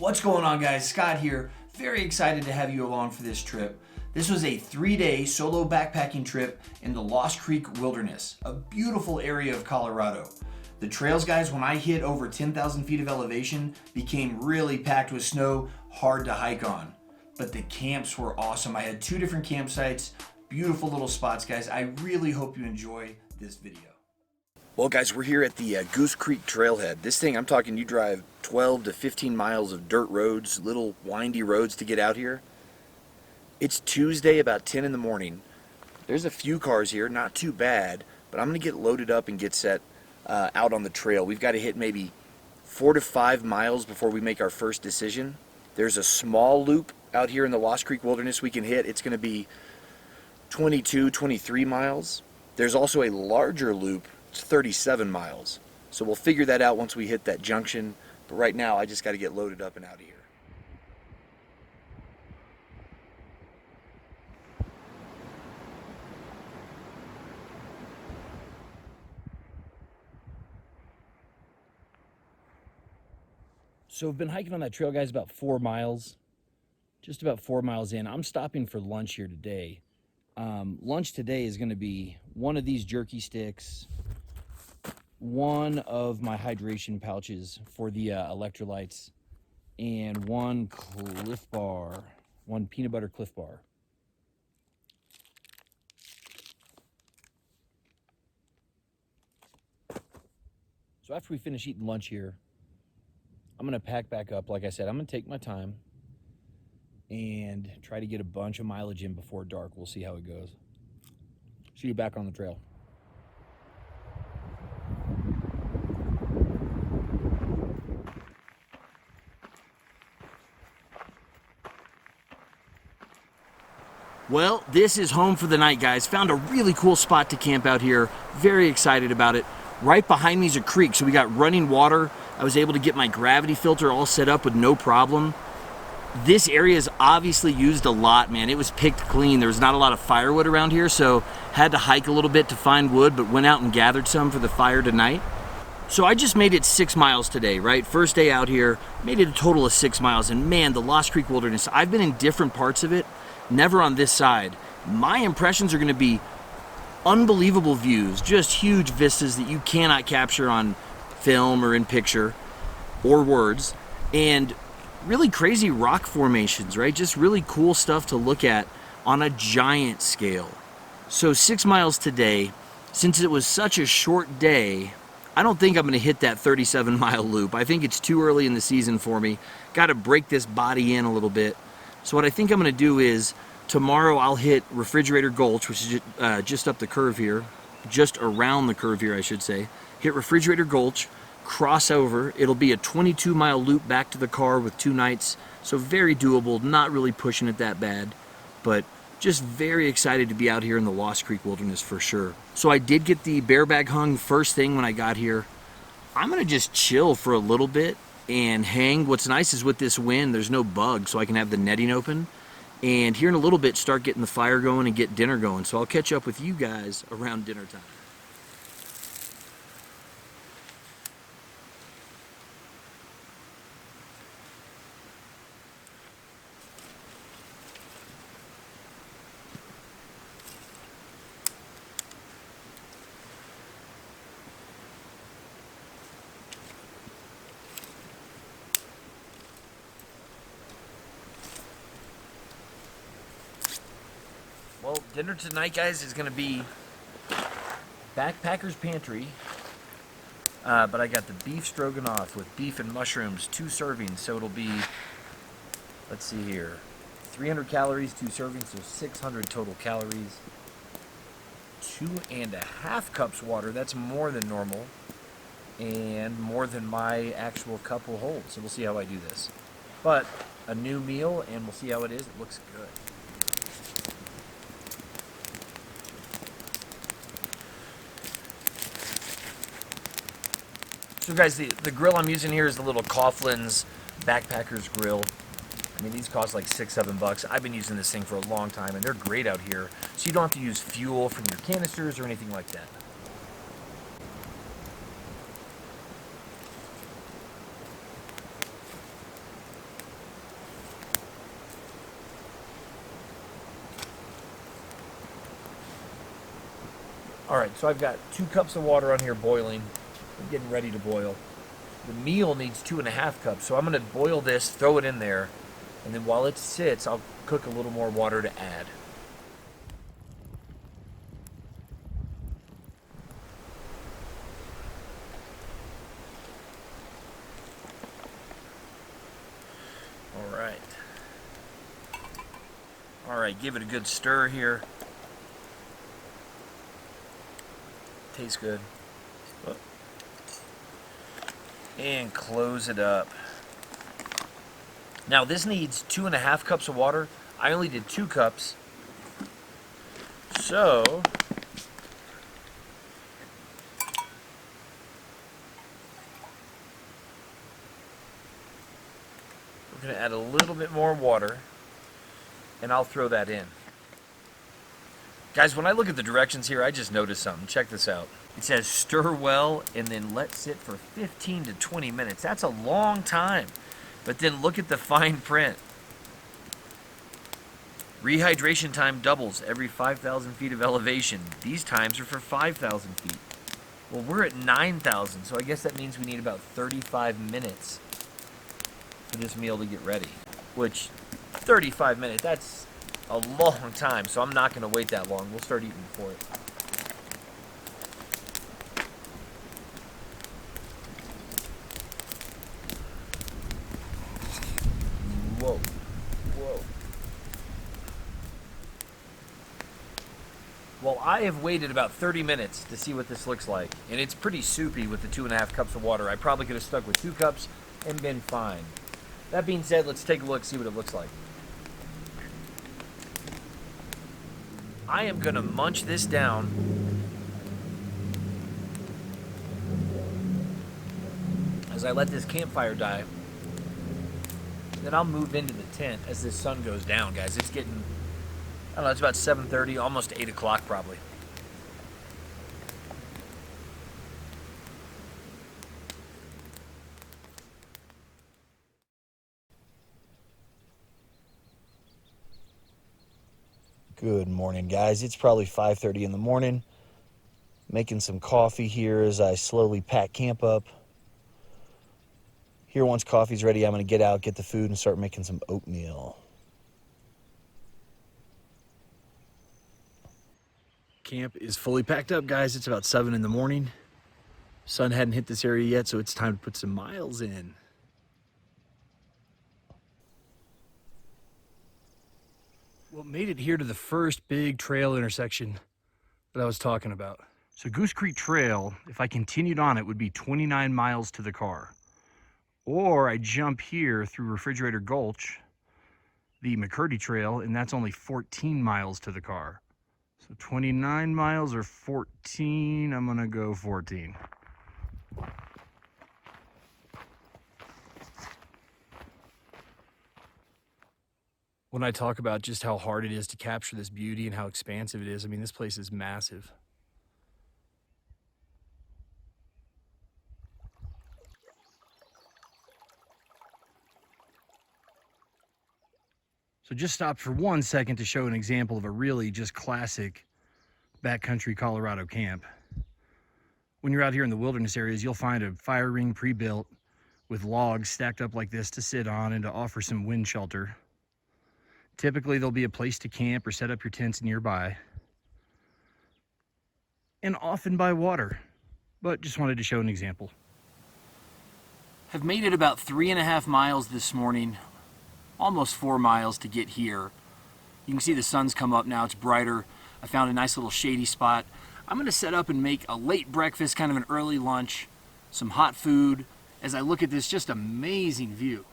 What's going on, guys? Scott here. Very excited to have you along for this trip. This was a 3-day solo backpacking trip in the Lost Creek Wilderness, a beautiful area of Colorado. The trails, guys, when I hit over 10,000 feet of elevation, became really packed with snow, hard to hike on. But the camps were awesome. I had 2 different campsites, beautiful little spots, guys. I really hope you enjoy this video. Well, guys, we're here at the Goose Creek Trailhead. This thing, I'm talking, you drive 12 to 15 miles of dirt roads, little windy roads to get out here. It's Tuesday, about 10 in the morning. There's a few cars here, not too bad, but I'm going to get loaded up and get set out on the trail. We've got to hit maybe 4 to 5 miles before we make our first decision. There's a small loop out here in the Lost Creek Wilderness we can hit. It's going to be 22, 23 miles. There's also a larger loop. It's 37 miles. So we'll figure that out once we hit that junction. But right now, I just got to get loaded up and out of here. So I've been hiking on that trail, guys, about 4 miles. Just about 4 miles in. I'm stopping for lunch here today. Lunch today is going to be one of these jerky sticks, one of my hydration pouches for the electrolytes, and one Cliff Bar, one peanut butter Cliff Bar. So after we finish eating lunch here, I'm going to pack back up. Like I said, I'm going to take my time and try to get a bunch of mileage in before dark. We'll see how it goes. See you back on the trail. Well, this is home for the night, guys. Found a really cool spot to camp out here. Very excited about it. Right behind me is a creek, so we got running water. I was able to get my gravity filter all set up with no problem. This area is obviously used a lot, man. It was picked clean. There was not a lot of firewood around here, so had to hike a little bit to find wood, but went out and gathered some for the fire tonight. So I just made it 6 miles today, right? First day out here, made it a total of 6 miles. And man, the Lost Creek Wilderness, I've been in different parts of it, never on this side. My impressions are gonna be unbelievable views, just huge vistas that you cannot capture on film or in picture or words, and really crazy rock formations, right? Just really cool stuff to look at on a giant scale. So 6 miles today. Since it was such a short day, I don't think I'm going to hit that 37-mile loop. I think it's too early in the season for me. Got to break this body in a little bit. So what I think I'm going to do is tomorrow I'll hit Refrigerator Gulch, which is just up the curve here, just around the curve here, I should say. Hit Refrigerator Gulch, cross over. It'll be a 22-mile loop back to the car with 2 nights, so very doable, not really pushing it that bad, but just very excited to be out here in the Lost Creek Wilderness for sure. So I did get the bear bag hung first thing when I got here. I'm gonna just chill for a little bit and hang. What's nice is with this wind, there's no bug, so I can have the netting open. And here in a little bit, start getting the fire going and get dinner going. So I'll catch up with you guys around dinner time. Well, dinner tonight, guys, is going to be Backpacker's Pantry. But I got the beef stroganoff with beef and mushrooms, 2 servings. So it'll be, let's see here, 300 calories, 2 servings, so 600 total calories. 2.5 cups water. That's more than normal. And more than my actual cup will hold. So we'll see how I do this. But a new meal, and we'll see how it is. It looks good. So guys, the grill I'm using here is the little Coughlin's Backpacker's Grill. I mean, these cost like $6-7. I've been using this thing for a long time, and they're great out here. So you don't have to use fuel from your canisters or anything like that. All right, so I've got 2 cups of water on here boiling. I'm getting ready to boil. The meal needs 2.5 cups, so I'm gonna boil this, throw it in there, and then while it sits, I'll cook a little more water to add. All right. All right, give it a good stir here. Tastes good. And close it up. Now this needs 2.5 cups of water. I only did 2 cups. So we're gonna add a little bit more water and I'll throw that in. Guys, when I look at the directions here, I just noticed something. Check this out. It says stir well and then let sit for 15 to 20 minutes. That's a long time. But then look at the fine print. Rehydration time doubles every 5,000 feet of elevation. These times are for 5,000 feet. Well, we're at 9,000, so I guess that means we need about 35 minutes for this meal to get ready. Which, 35 minutes, that's a long time, so I'm not going to wait that long. We'll start eating for it. Whoa. Whoa. Well, I have waited about 30 minutes to see what this looks like, and it's pretty soupy with the 2.5 cups of water. I probably could have stuck with 2 cups and been fine. That being said, let's take a look, see what it looks like. I am going to munch this down. As I let this campfire die. Then I'll move into the tent as the sun goes down, guys. It's getting, I don't know, it's about 7:30, almost 8 o'clock probably. Good morning, guys. It's probably 5:30 in the morning. Making some coffee here as I slowly pack camp up. Here, once coffee's ready, I'm going to get out, get the food, and start making some oatmeal. Camp is fully packed up, guys. It's about 7 in the morning. Sun hadn't hit this area yet, so it's time to put some miles in. Well, made it here to the first big trail intersection that I was talking about. So Goose Creek Trail, if I continued on it, would be 29 miles to the car. Or I jump here through Refrigerator Gulch, the McCurdy Trail, and that's only 14 miles to the car. So 29 miles or 14, I'm gonna go 14. When I talk about just how hard it is to capture this beauty and how expansive it is, I mean, this place is massive. So just stopped for 1 second to show an example of a really just classic backcountry Colorado camp. When you're out here in the wilderness areas, you'll find a fire ring pre-built with logs stacked up like this to sit on and to offer some wind shelter. Typically, there'll be a place to camp or set up your tents nearby. And often by water, but just wanted to show an example. Have made it about 3.5 miles this morning, almost 4 miles to get here. You can see the sun's come up now, it's brighter. I found a nice little shady spot. I'm gonna set up and make a late breakfast, kind of an early lunch, some hot food, as I look at this just amazing view.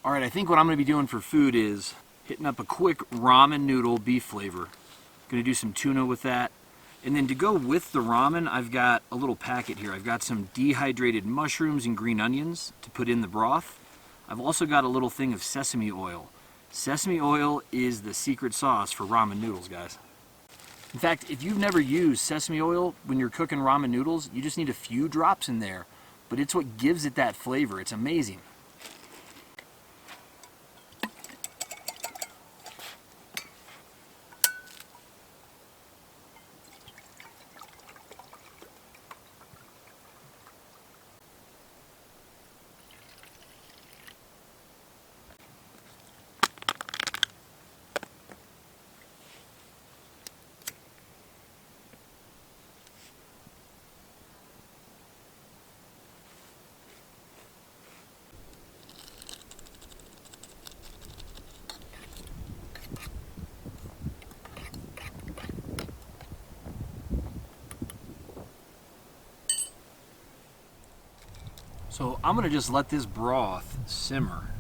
All right, I think what I'm gonna be doing for food is hitting up a quick ramen noodle beef flavor. Gonna do some tuna with that. And then to go with the ramen, I've got a little packet here. I've got some dehydrated mushrooms and green onions to put in the broth. I've also got a little thing of sesame oil. Sesame oil is the secret sauce for ramen noodles, guys. In fact, if you've never used sesame oil when you're cooking ramen noodles, you just need a few drops in there, but it's what gives it that flavor. It's amazing. So I'm gonna just let this broth simmer.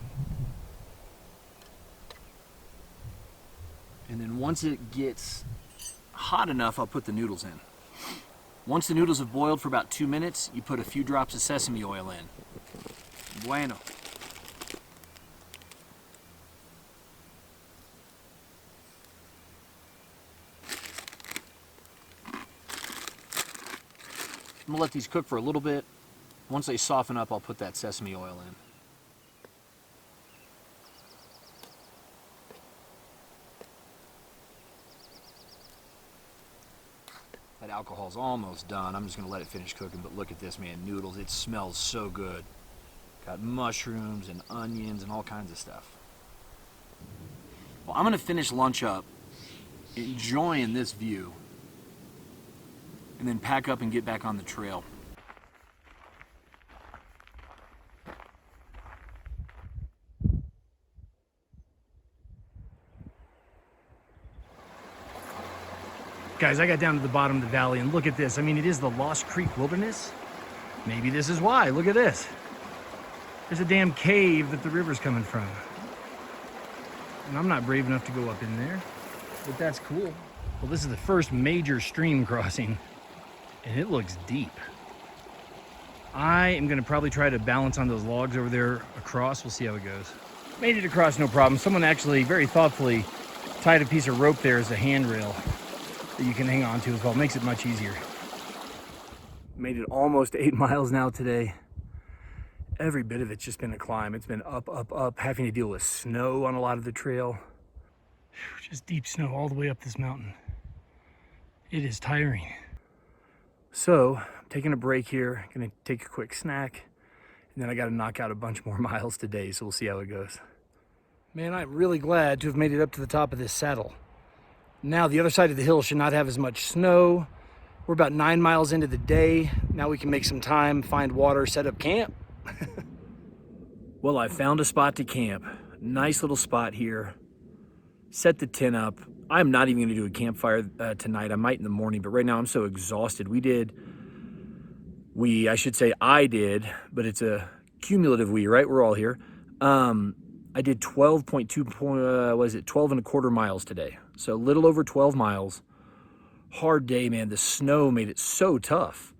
And then once it gets hot enough, I'll put the noodles in. Once the noodles have boiled for about 2 minutes, you put a few drops of sesame oil in. Bueno. I'm gonna let these cook for a little bit. Once they soften up, I'll put that sesame oil in. That alcohol's almost done. I'm just gonna let it finish cooking, but look at this, man, noodles, it smells so good. Got mushrooms and onions and all kinds of stuff. Well, I'm gonna finish lunch up, enjoying this view, and then pack up and get back on the trail. Guys, I got down to the bottom of the valley and look at this. I mean, it is the Lost Creek Wilderness. Maybe this is why. Look at this. There's a damn cave that the river's coming from. And I'm not brave enough to go up in there, but that's cool. Well, this is the first major stream crossing, and it looks deep. I am gonna probably try to balance on those logs over there across. We'll see how it goes. Made it across, no problem. Someone actually very thoughtfully tied a piece of rope there as a handrail that you can hang on to as well. Makes it much easier. Made it almost 8 miles now today. Every bit of it's just been a climb. It's been up, up, up, having to deal with snow on a lot of the trail. Just deep snow all the way up this mountain. It is tiring. So, I'm taking a break here. Gonna take a quick snack, and then I gotta knock out a bunch more miles today, so we'll see how it goes. Man, I'm really glad to have made it up to the top of this saddle. Now the other side of the hill should not have as much snow. We're about 9 miles into the day. Now we can make some time, find water, set up camp. Well, I found a spot to camp. Nice little spot here. Set the tent up. I'm not even gonna do a campfire tonight. I might in the morning, but right now I'm so exhausted. I should say I did, but it's a cumulative we, right? We're all here. I did 12 and a quarter miles today. So a little over 12 miles. Hard day, man. The snow made it so tough.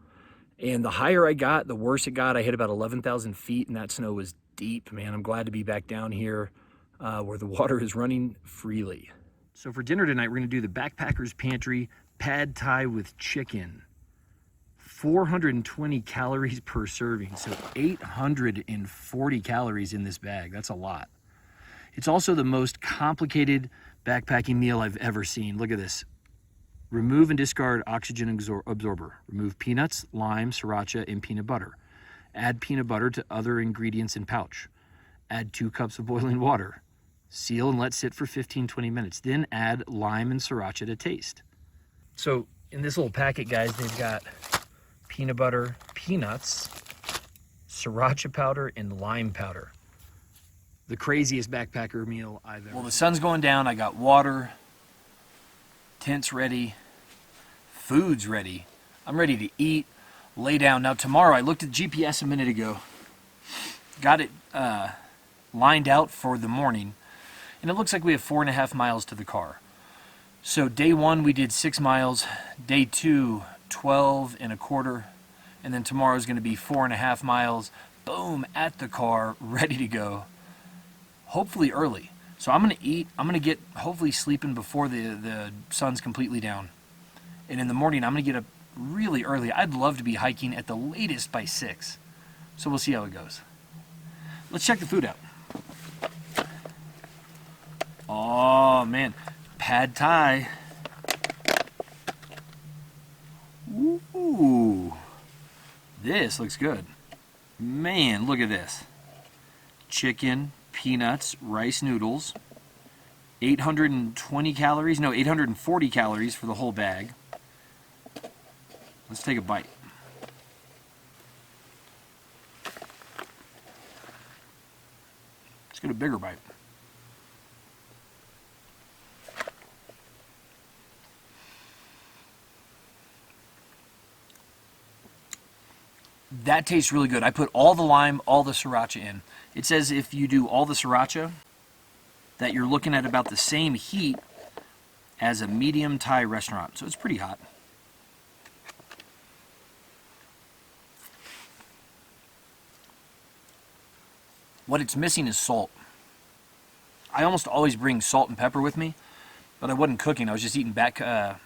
And the higher I got, the worse it got. I hit about 11,000 feet, and that snow was deep, man. I'm glad to be back down here where the water is running freely. So for dinner tonight, we're gonna do the Backpacker's Pantry pad thai with chicken. 420 calories per serving, so 840 calories in this bag. That's a lot. It's also the most complicated backpacking meal I've ever seen. Look at this. Remove and discard oxygen absorber. Remove peanuts, lime, sriracha, and peanut butter. Add peanut butter to other ingredients in pouch. Add 2 cups of boiling water. Seal and let sit for 15-20 minutes. Then add lime and sriracha to taste. So in this little packet, guys, they've got peanut butter, peanuts, sriracha powder, and lime powder. The craziest backpacker meal I've ever. Well, the sun's going down. I got water, tent's ready, food's ready. I'm ready to eat, lay down. Now tomorrow, I looked at GPS a minute ago, got it lined out for the morning, and it looks like we have 4.5 miles to the car. So day 1, we did 6 miles. Day 2, 12 and a quarter. And then tomorrow's gonna be 4.5 miles. Boom, at the car, ready to go. Hopefully early. So I'm gonna eat. I'm gonna get hopefully sleeping before the sun's completely down. And in the morning, I'm gonna get up really early. I'd love to be hiking at the latest by 6. So we'll see how it goes. Let's check the food out. Oh man, pad thai. Ooh, this looks good. Man, look at this. Chicken, peanuts, rice noodles, 840 calories for the whole bag. Let's take a bite. Let's get a bigger bite. That tastes really good. I put all the lime, all the sriracha in. It says if you do all the sriracha, that you're looking at about the same heat as a medium Thai restaurant. So it's pretty hot. What it's missing is salt. I almost always bring salt and pepper with me, but I wasn't cooking. I was just eating backpacking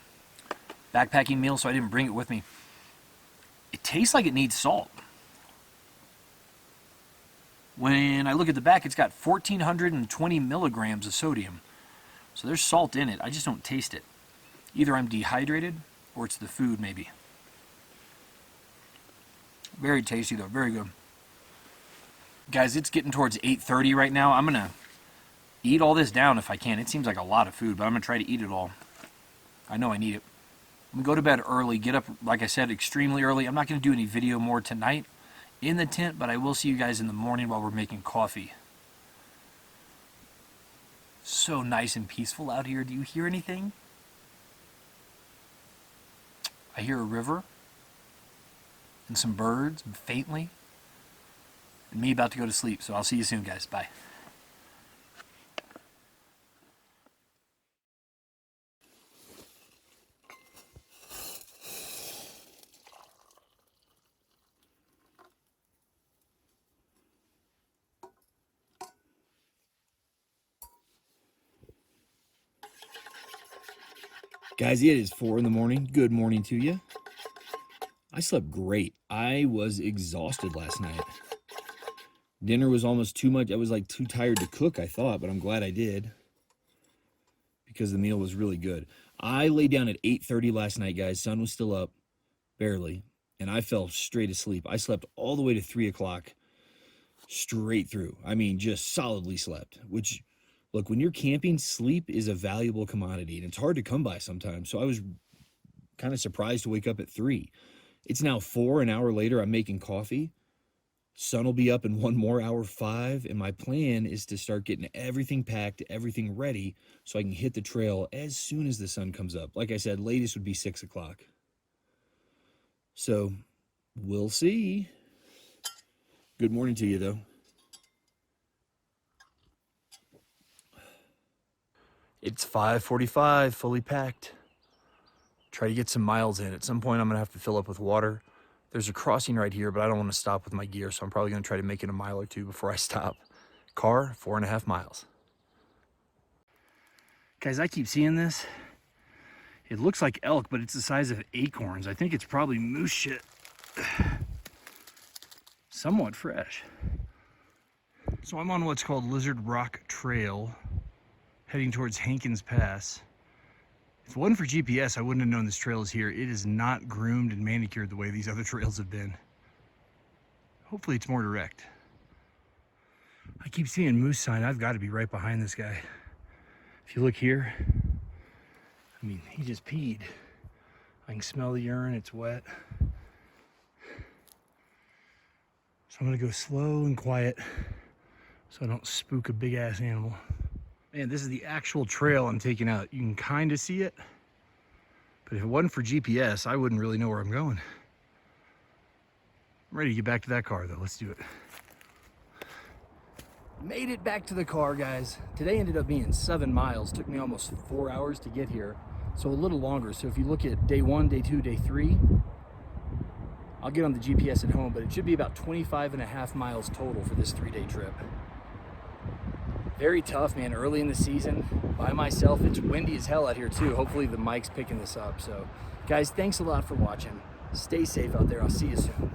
meals, so I didn't bring it with me. It tastes like it needs salt. When I look at the back, it's got 1,420 milligrams of sodium. So there's salt in it. I just don't taste it. Either I'm dehydrated or it's the food, maybe. Very tasty, though. Very good. Guys, it's getting towards 8:30 right now. I'm going to eat all this down if I can. It seems like a lot of food, but I'm going to try to eat it all. I know I need it. I'm going to go to bed early, get up, like I said, extremely early. I'm not going to do any video more tonight in the tent, but I will see you guys in the morning while we're making coffee. So nice and peaceful out here. Do you hear anything? I hear a river and some birds faintly, and me about to go to sleep. So I'll see you soon, guys. Bye. Guys, it is 4 in the morning. Good morning to you. I slept great. I was exhausted last night. Dinner was almost too much. I was like too tired to cook, I thought, but I'm glad I did because the meal was really good. I laid down at 8:30 last night, guys. Sun was still up, barely, and I fell straight asleep. I slept all the way to 3 o'clock, straight through. I mean, just solidly slept, which... Look, when you're camping, sleep is a valuable commodity, and it's hard to come by sometimes. So I was kind of surprised to wake up at 3. It's now 4, an hour later. I'm making coffee. Sun will be up in 1 more hour, 5. And my plan is to start getting everything packed, everything ready, so I can hit the trail as soon as the sun comes up. Like I said, latest would be 6 o'clock. So we'll see. Good morning to you, though. It's 5:45, fully packed. Try to get some miles in. At some point, I'm going to have to fill up with water. There's a crossing right here, but I don't want to stop with my gear, so I'm probably going to try to make it a mile or 2 before I stop. Car, 4.5 miles. Guys, I keep seeing this. It looks like elk, but it's the size of acorns. I think it's probably moose shit. Somewhat fresh. So I'm on what's called Lizard Rock Trail, heading towards Hankins Pass. If it wasn't for GPS, I wouldn't have known this trail is here. It is not groomed and manicured the way these other trails have been. Hopefully it's more direct. I keep seeing moose sign. I've got to be right behind this guy. If you look here, I mean, he just peed. I can smell the urine, it's wet. So I'm gonna go slow and quiet so I don't spook a big ass animal. Man, this is the actual trail I'm taking out. You can kind of see it, but if it wasn't for GPS, I wouldn't really know where I'm going. I'm ready to get back to that car though. Let's do it. Made it back to the car, guys. Today ended up being 7 miles. Took me almost 4 hours to get here, so a little longer. So if you look at day 1, day 2, day 3, I'll get on the GPS at home, but it should be about 25.5 miles total for this 3-day trip. Very tough, man. Early in the season, by myself. It's windy as hell out here too. Hopefully the mic's picking this up. So guys, thanks a lot for watching. Stay safe out there. I'll see you soon.